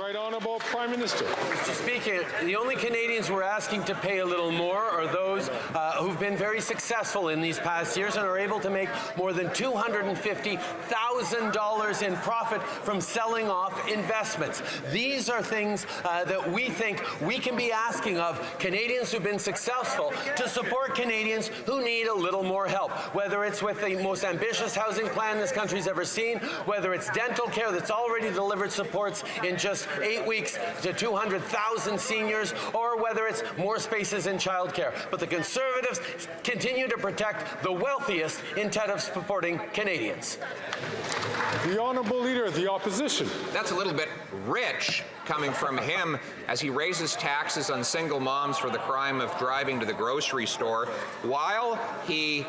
Right Honourable Prime Minister. Mr. Speaker, the only Canadians we're asking to pay a little more are those who've been very successful in these past years and are able to make more than $250,000 in profit from selling off investments. These are things that we think we can be asking of Canadians who've been successful to support Canadians who need a little more help, whether it's with the most ambitious housing plan this country's ever seen, whether it's dental care that's already delivered supports in just 8 weeks to 200,000 seniors, or whether it's more spaces in childcare. But the Conservatives continue to protect the wealthiest instead of supporting Canadians. The Honourable Leader of the Opposition. That's a little bit rich coming from him as he raises taxes on single moms for the crime of driving to the grocery store, while he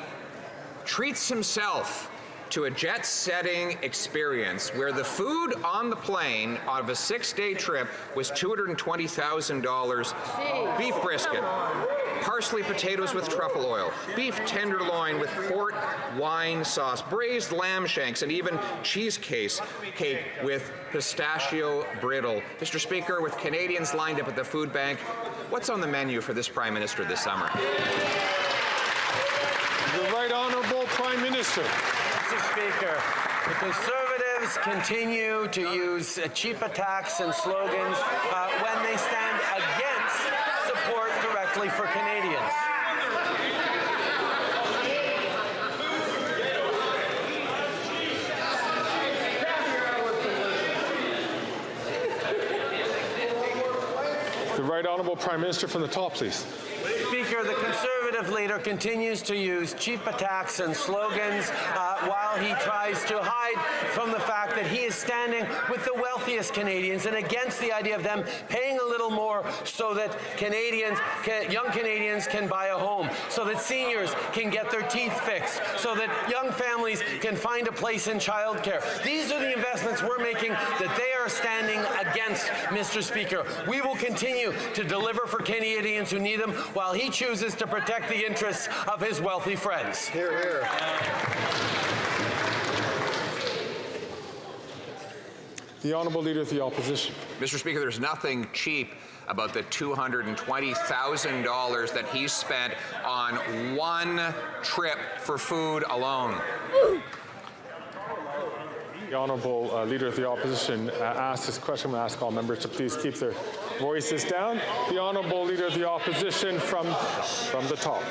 treats himself to a jet-setting experience where the food on the plane of a 6-day trip was $220,000. Beef brisket, parsley potatoes with truffle oil, beef tenderloin with port wine sauce, braised lamb shanks, and even cheesecake with pistachio brittle. Mr. Speaker, with Canadians lined up at the food bank, what's on the menu for this Prime Minister this summer? The Right Honourable Prime Minister. Mr. Speaker, the Conservatives continue to use cheap attacks and slogans when they stand against support directly for Canadians. The Right Honourable Prime Minister from the top, please. Speaker, the Conservative leader continues to use cheap attacks and slogans while he tries to hide from the fact that he is standing with the wealthiest Canadians and against the idea of them paying a little more so that young Canadians can buy a home, so that seniors can get their teeth fixed, so that young families can find a place in childcare. These are the investments we're making that they are standing against, Mr. Speaker. We will continue to deliver for Canadians who need them while he chooses to protect the interests of his wealthy friends. Hear, hear. The Honourable Leader of the Opposition. Mr. Speaker, there's nothing cheap about the $220,000 that he spent on one trip for food alone. The Honourable Leader of the Opposition asked this question. I'm going to ask all members to please keep their voices down. The Honourable Leader of the Opposition from the top.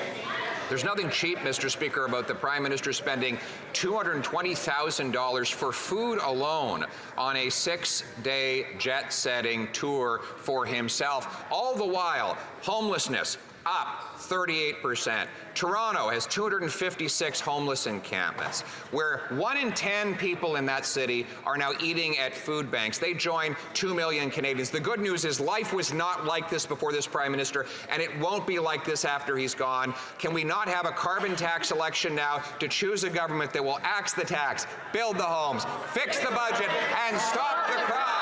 There's nothing cheap, Mr. Speaker, about the Prime Minister spending $220,000 for food alone on a 6-day jet-setting tour for himself. All the while, homelessness up 38%. Toronto has 256 homeless encampments, where 1 in 10 people in that city are now eating at food banks. They join 2 million Canadians. The good news is life was not like this before this Prime Minister, and it won't be like this after he's gone. Can we not have a carbon tax election now to choose a government that will axe the tax, build the homes, fix the budget, and stop the crime?